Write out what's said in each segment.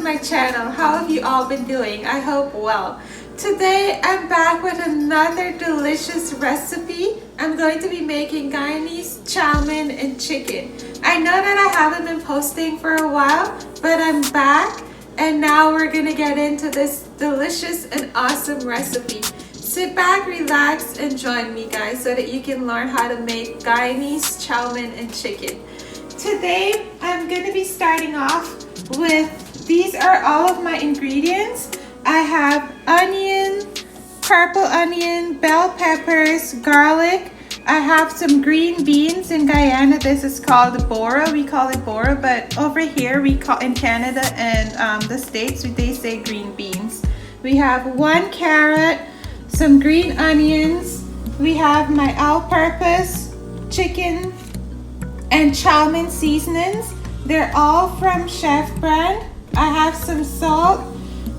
my channel. How have you all been doing? I hope well. Today I'm back with another delicious recipe. I'm going to be making Guyanese Chowmein and chicken. I know that I haven't been posting for a while, but I'm back and now we're gonna get into this delicious and awesome recipe. Sit back, relax, and join me guys so that you can learn how to make Guyanese Chowmein and chicken. Today I'm going to be starting off with, these are all of my ingredients. I have onion, purple onion, bell peppers, garlic. I have some green beans. In Guyana this is called bora, we call it bora, but over here we call, in Canada and the States, they say green beans. We have 1 carrot, some green onions. We have my all-purpose chicken and Chowmein seasonings. They're all from Chef brand. I have some salt,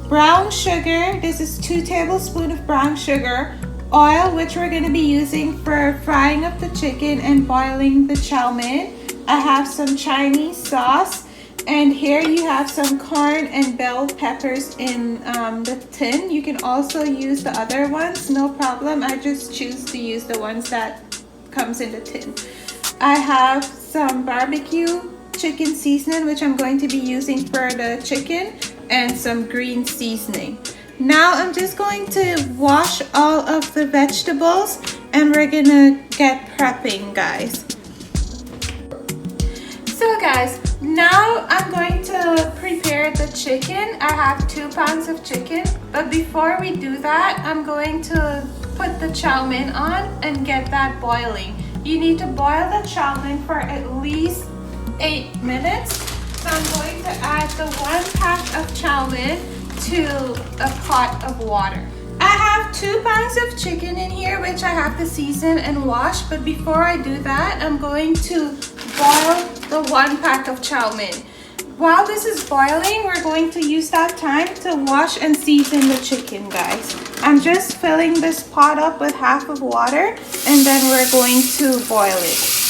brown sugar. This is 2 tablespoons of brown sugar, oil, which we're going to be using for frying up the chicken and boiling the Chowmein. I have some Chinese sauce, and here you have some corn and bell peppers in the tin. You can also use the other ones, no problem. I just choose to use the ones that comes in the tin. I have some BBQ chicken seasoning, which I'm going to be using for the chicken, and some green seasoning. Now I'm just going to wash all of the vegetables and we're gonna get prepping, guys. So guys, now I'm going to prepare the chicken. I have 2 pounds of chicken, but before we do that, I'm going to put the Chowmein on and get that boiling. You need to boil the Chowmein for at least 8 minutes. So I'm going to add the 1 pack of Chowmein to a pot of water. I have 2 pounds of chicken in here, which I have to season and wash, but before I do that, I'm going to boil the 1 pack of Chowmein. While this is boiling, we're going to use that time to wash and season the chicken, guys. I'm just filling this pot up with half of water and then we're going to boil it.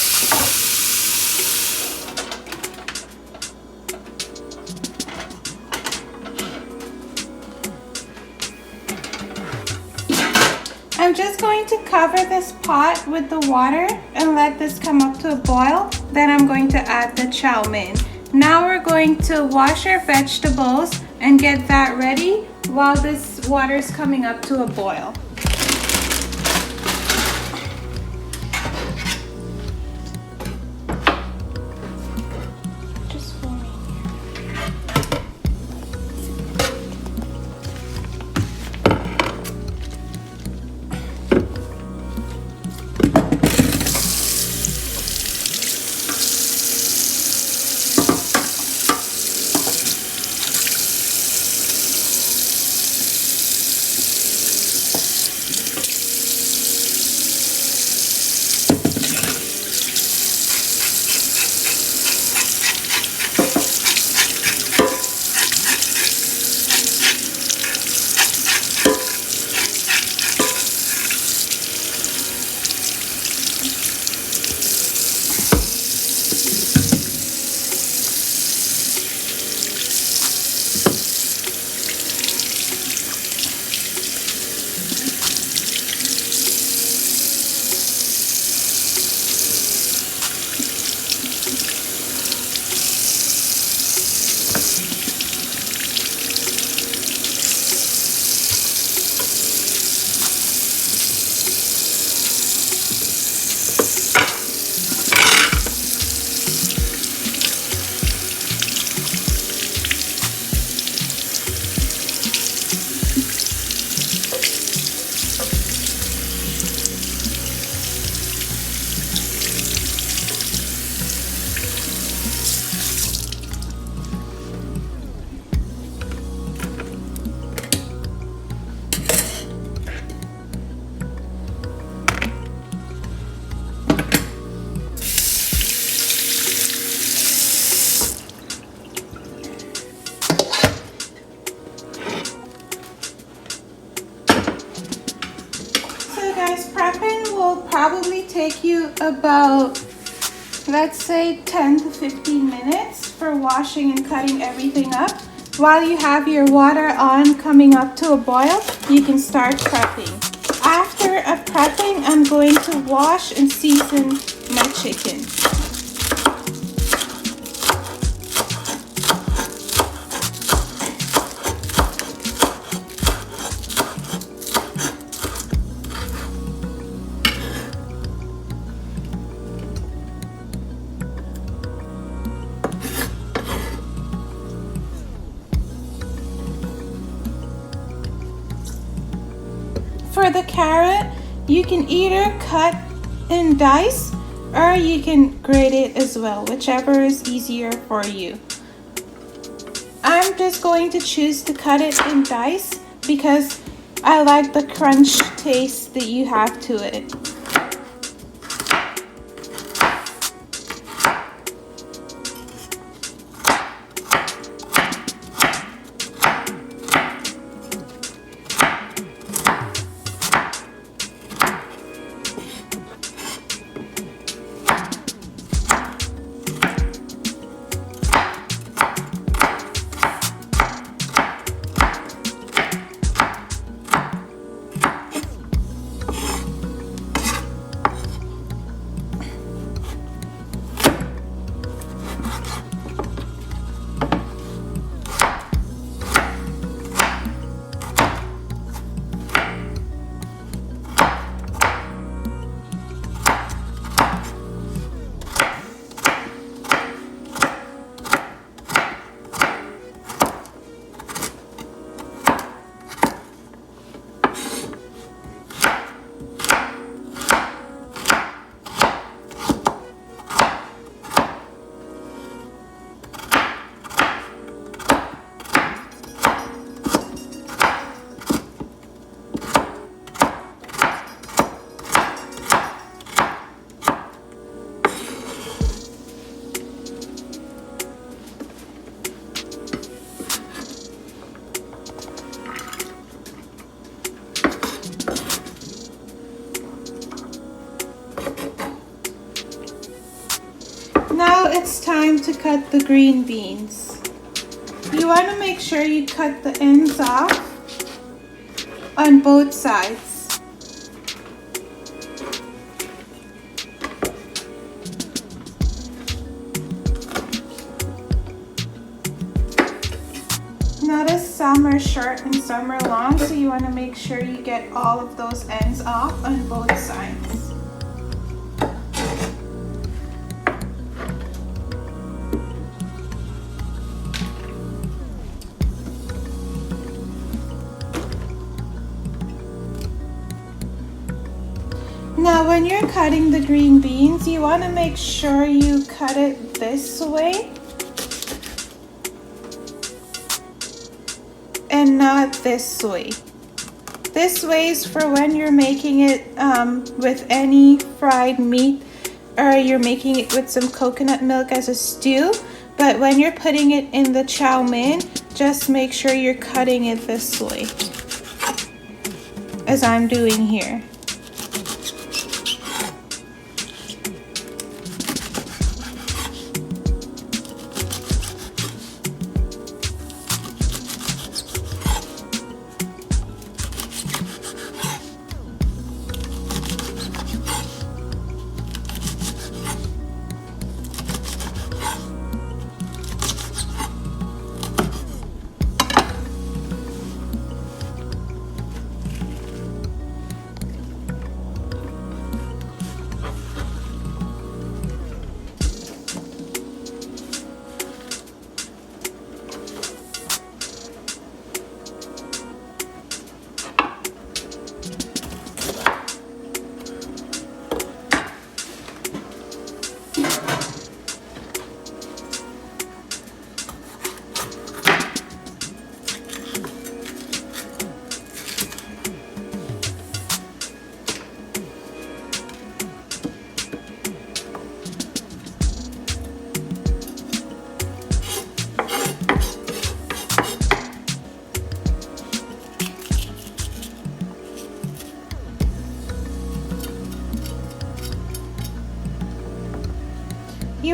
I'm just going to cover this pot with the water and let this come up to a boil. Then I'm going to add the Chowmein. Now we're going to wash our vegetables and get that ready while this water is coming up to a boil. Just for me will probably take you about, let's say, 10 to 15 minutes for washing and cutting everything up. While you have your water on coming up to a boil, you can start prepping. After prepping, I'm going to wash and season my chicken. For the carrot, you can either cut in dice or you can grate it as well, whichever is easier for you. I'm just going to choose to cut it in dice because I like the crunch taste that you have to it. Now it's time to cut the green beans. You want to make sure you cut the ends off on both sides. Notice some are short and some are long, so you want to make sure you get all of those ends off on both sides. Now when you're cutting the green beans, you want to make sure you cut it this way and not this way. This way is for when you're making it with any fried meat, or you're making it with some coconut milk as a stew. But when you're putting it in the chow mein, just make sure you're cutting it this way, as I'm doing here.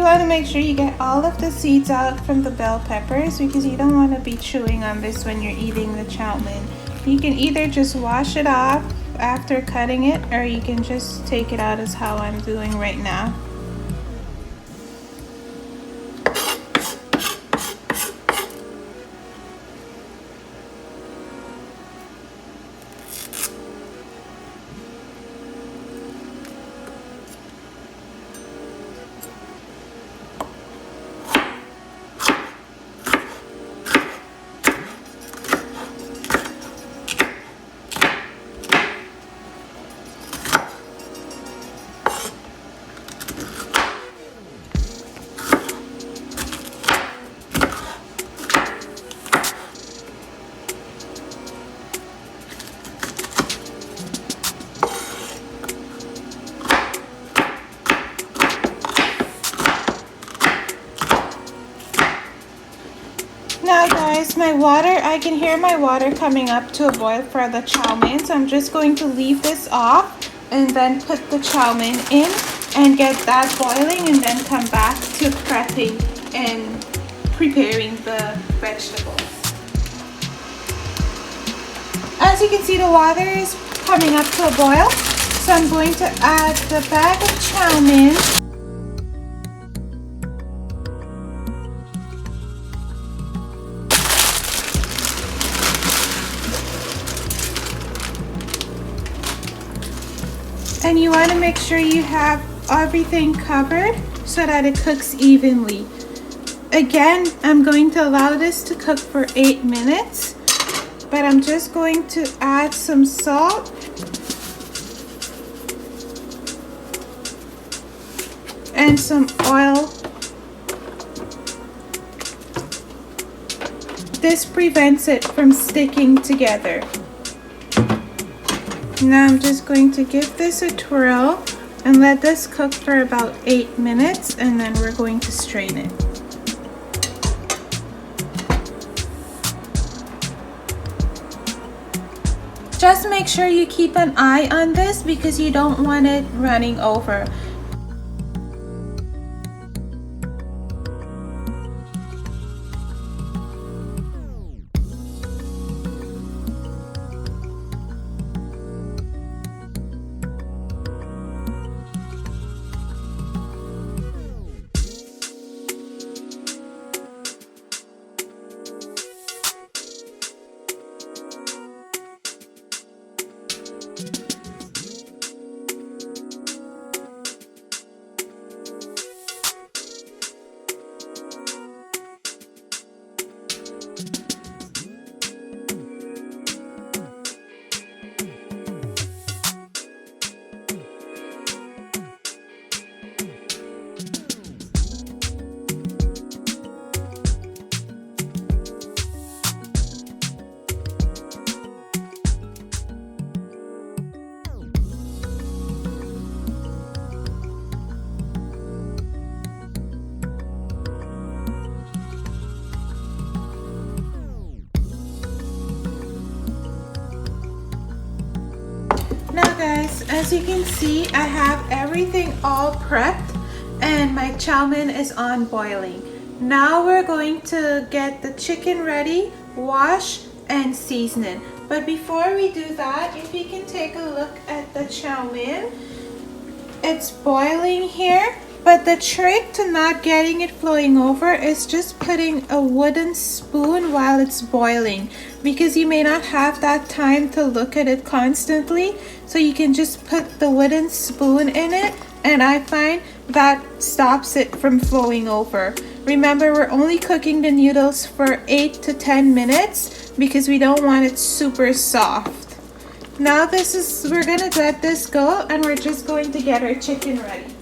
You want to make sure you get all of the seeds out from the bell peppers because you don't want to be chewing on this when you're eating the chow mein. You can either just wash it off after cutting it, or you can just take it out as how I'm doing right now. Now guys, I can hear my water coming up to a boil for the chow mein, so I'm just going to leave this off and then put the chow mein in and get that boiling, and then come back to prepping and preparing the vegetables. As you can see, the water is coming up to a boil, so I'm going to add the bag of chow mein. And you want to make sure you have everything covered so that it cooks evenly. Again, I'm going to allow this to cook for 8 minutes, but I'm just going to add some salt and some oil. This prevents it from sticking together. Now I'm just going to give this a twirl and let this cook for about 8 minutes, and then we're going to strain it. Just make sure you keep an eye on this because you don't want it running over. Now guys, as you can see, I have everything all prepped and my chow mein is on boiling. Now we're going to get the chicken ready, wash and season it. But before we do that, if you can take a look at the chow mein, it's boiling here. But the trick to not getting it flowing over is just putting a wooden spoon while it's boiling, because you may not have that time to look at it constantly. So you can just put the wooden spoon in it, and I find that stops it from flowing over. Remember, we're only cooking the noodles for 8 to 10 minutes because we don't want it super soft. Now we're gonna let this go, and we're just going to get our chicken ready.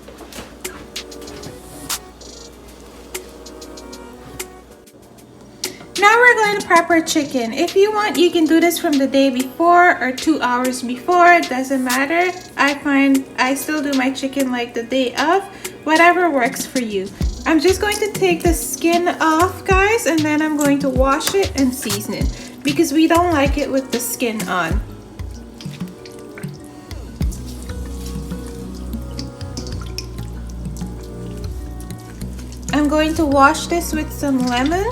Now we're going to prep our chicken. If you want, you can do this from the day before or 2 hours before. It doesn't matter. I find I still do my chicken like the day of. Whatever works for you. I'm just going to take the skin off, guys, and then I'm going to wash it and season it because we don't like it with the skin on. I'm going to wash this with some lemon.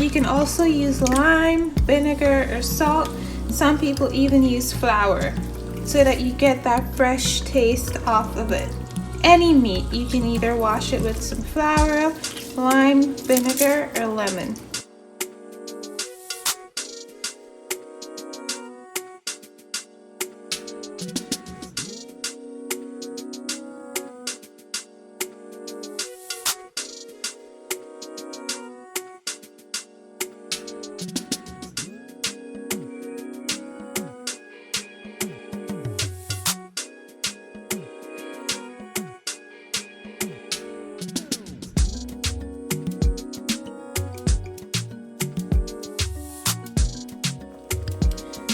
You can also use lime, vinegar, or salt. Some people even use flour so that you get that fresh taste off of it. Any meat, you can either wash it with some flour, lime, vinegar, or lemon.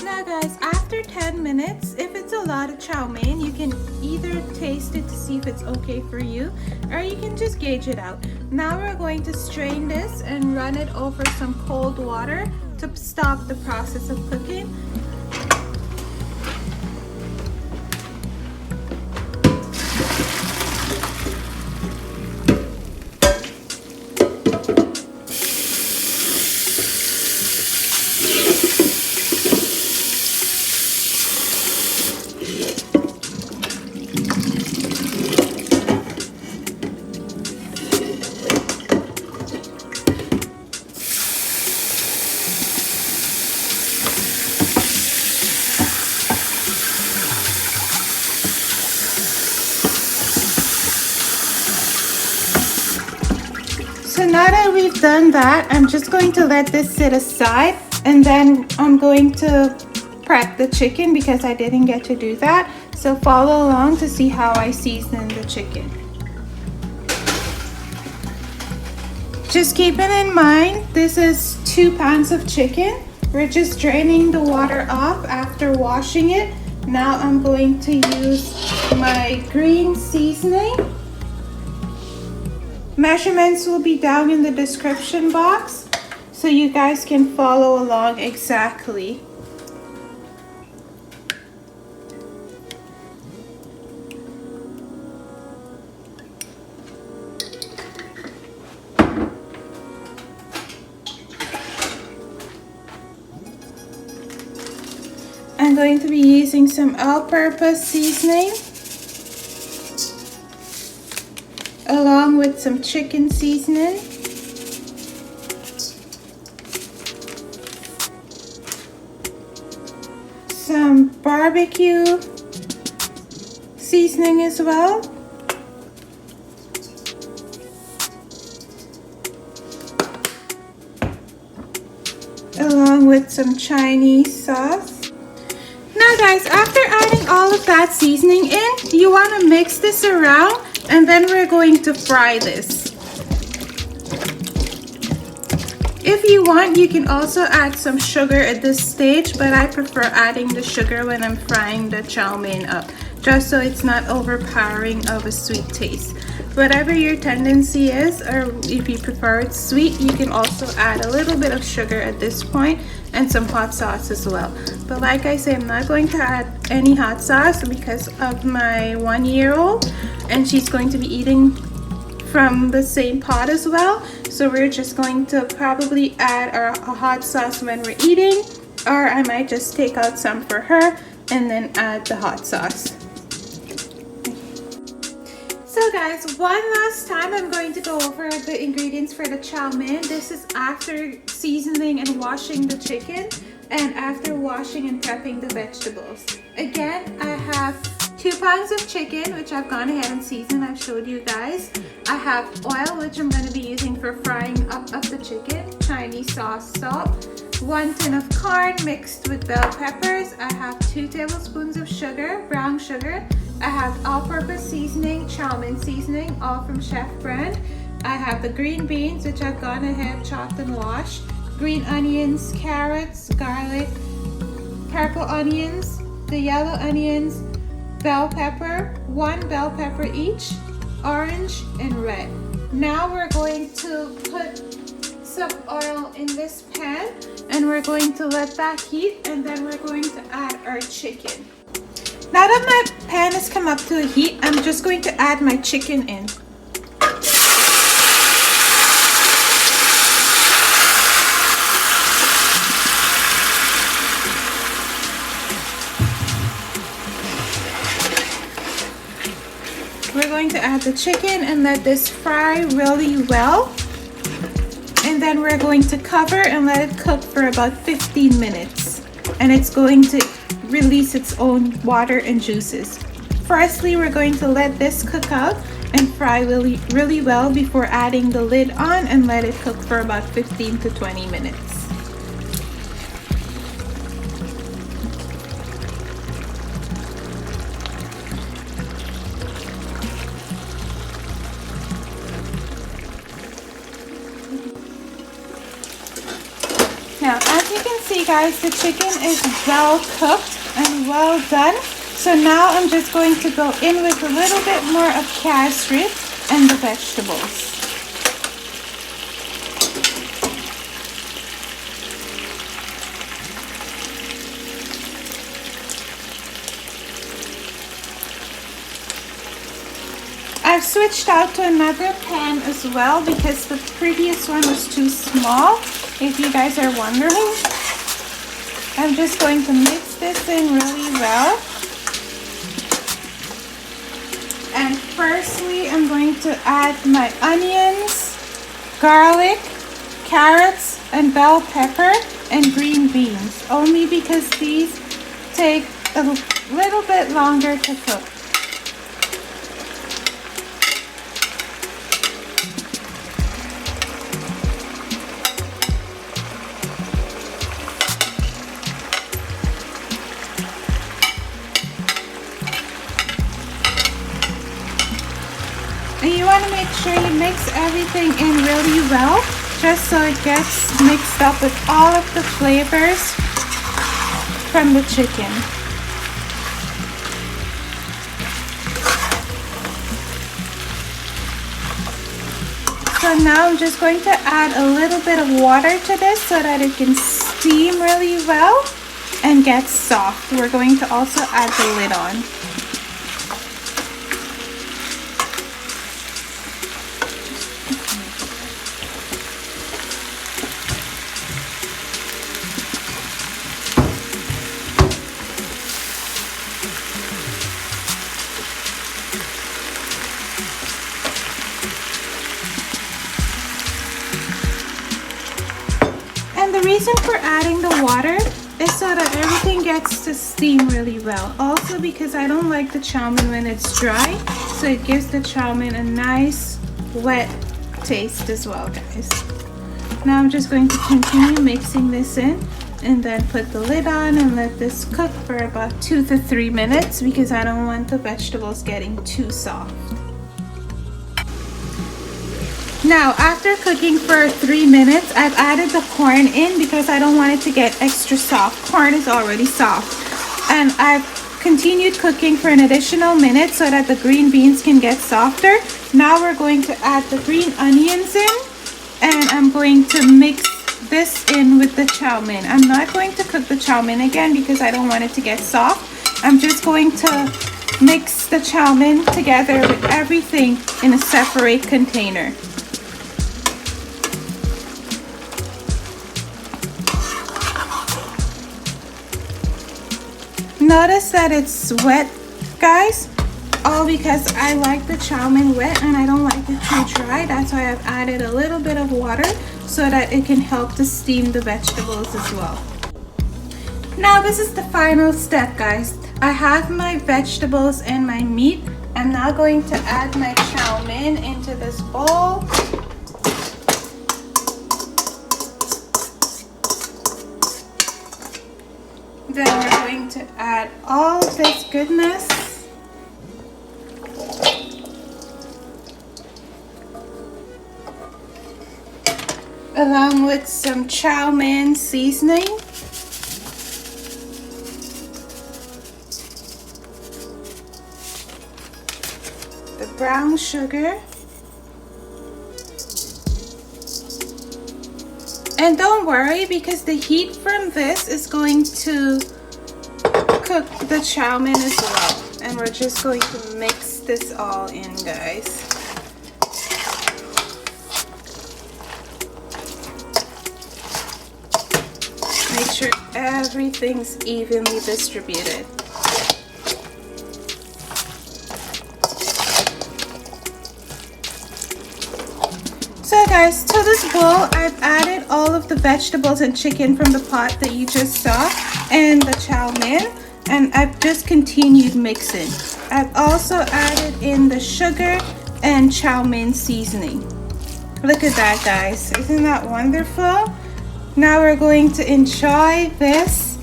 Now guys, after 10 minutes, if it's a lot of chow mein, you can either taste it to see if it's okay for you, or you can just gauge it out. Now we're going to strain this and run it over some cold water to stop the process of cooking. So now that we've done that, I'm just going to let this sit aside, and then I'm going to prep the chicken because I didn't get to do that. So follow along to see how I season the chicken. Just keeping in mind, this is 2 pounds of chicken. We're just draining the water off after washing it. Now I'm going to use my green seasoning. Measurements will be down in the description box so you guys can follow along exactly. I'm going to be using some all-purpose seasoning along with some chicken seasoning. Some barbecue seasoning as well. Along with some Chinese sauce. Now guys, after adding all of that seasoning in, you want to mix this around, and then we're going to fry this. If you want, you can also add some sugar at this stage, but I prefer adding the sugar when I'm frying the chow mein up, just so it's not overpowering of a sweet taste. Whatever your tendency is, or if you prefer it sweet, you can also add a little bit of sugar at this point and some hot sauce as well. But like I say, I'm not going to add any hot sauce because of my 1-year-old, and she's going to be eating from the same pot as well. So we're just going to probably add our hot sauce when we're eating, or I might just take out some for her and then add the hot sauce. So guys, one last time I'm going to go over the ingredients for the chow mein. This is after seasoning and washing the chicken, and after washing and prepping the vegetables. Again, I have 2 pounds of chicken, which I've gone ahead and seasoned. I've showed you guys. I have oil, which I'm going to be using for frying up of the chicken, Chinese sauce, salt, 1 tin of corn mixed with bell peppers. I have 2 tablespoons of sugar, brown sugar. I have all-purpose seasoning, chow mein seasoning, all from Chef brand. I have the green beans, which I've gone ahead, chopped and washed, green onions, carrots, garlic, purple onions, the yellow onions, bell pepper, 1 bell pepper each, orange and red. Now we're going to put some oil in this pan, and we're going to let that heat, and then we're going to add our chicken. Now that my pan has come up to a heat, I'm just going to add my chicken in. to add the chicken and let this fry really well. And then we're going to cover and let it cook for about 15 minutes. And it's going to release its own water and juices. Firstly, we're going to let this cook out and fry really well before adding the lid on and let it cook for about 15 to 20 minutes. Now, as you can see, guys, the chicken is well cooked and well done. So now I'm just going to go in with a little bit more of carrot and the vegetables. I've switched out to another pan as well because the previous one was too small, if you guys are wondering. I'm just going to mix this in really well. And firstly, I'm going to add my onions, garlic, carrots, and bell pepper, and green beans, only because these take a little bit longer to cook. And you want to make sure you mix everything in really well, just so it gets mixed up with all of the flavors from the chicken. So now I'm just going to add a little bit of water to this so that it can steam really well and get soft. We're going to also add the lid on. The reason for adding the water is so that everything gets to steam really well. Also because I don't like the chow mein when it's dry, so it gives the chow mein a nice wet taste as well, guys. Now I'm just going to continue mixing this in and then put the lid on and let this cook for about 2 to 3 minutes because I don't want the vegetables getting too soft. Now, after cooking for 3 minutes, I've added the corn in because I don't want it to get extra soft. Corn is already soft. And I've continued cooking for an additional minute so that the green beans can get softer. Now we're going to add the green onions in, and I'm going to mix this in with the chow mein. I'm not going to cook the chow mein again because I don't want it to get soft. I'm just going to mix the chow mein together with everything in a separate container. Notice that it's wet, guys, all because I like the chow mein wet and I don't like it too dry. That's why I've added a little bit of water so that it can help to steam the vegetables as well. Now this is the final step, guys. I have my vegetables and my meat. I'm now going to add my chow mein into this bowl. Then we're going to add all of this goodness. Along with some chow mein seasoning. The brown sugar. And don't worry, because the heat from this is going to cook the chow mein as well. And we're just going to mix this all in, guys. Make sure everything's evenly distributed. guys, to this bowl, I've added all of the vegetables and chicken from the pot that you just saw and the chow mein, and I've just continued mixing. I've also added in the sugar and chow mein seasoning. Look at that, guys. Isn't that wonderful? Now we're going to enjoy this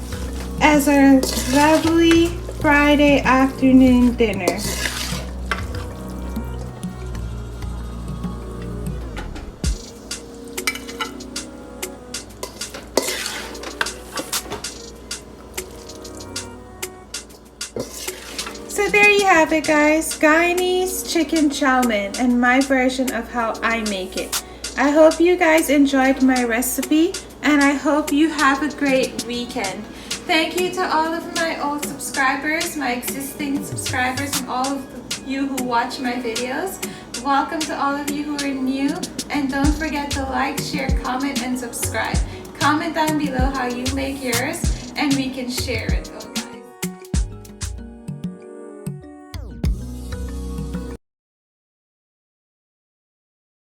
as our lovely Friday afternoon dinner. So there you have it, guys. Guyanese chicken chow mein and my version of how I make it. I hope you guys enjoyed my recipe and I hope you have a great weekend. Thank you to all of my old subscribers, my existing subscribers, and all of you who watch my videos. Welcome to all of you who are new, and don't forget to like, share, comment, and subscribe. Comment down below how you make yours and we can share it.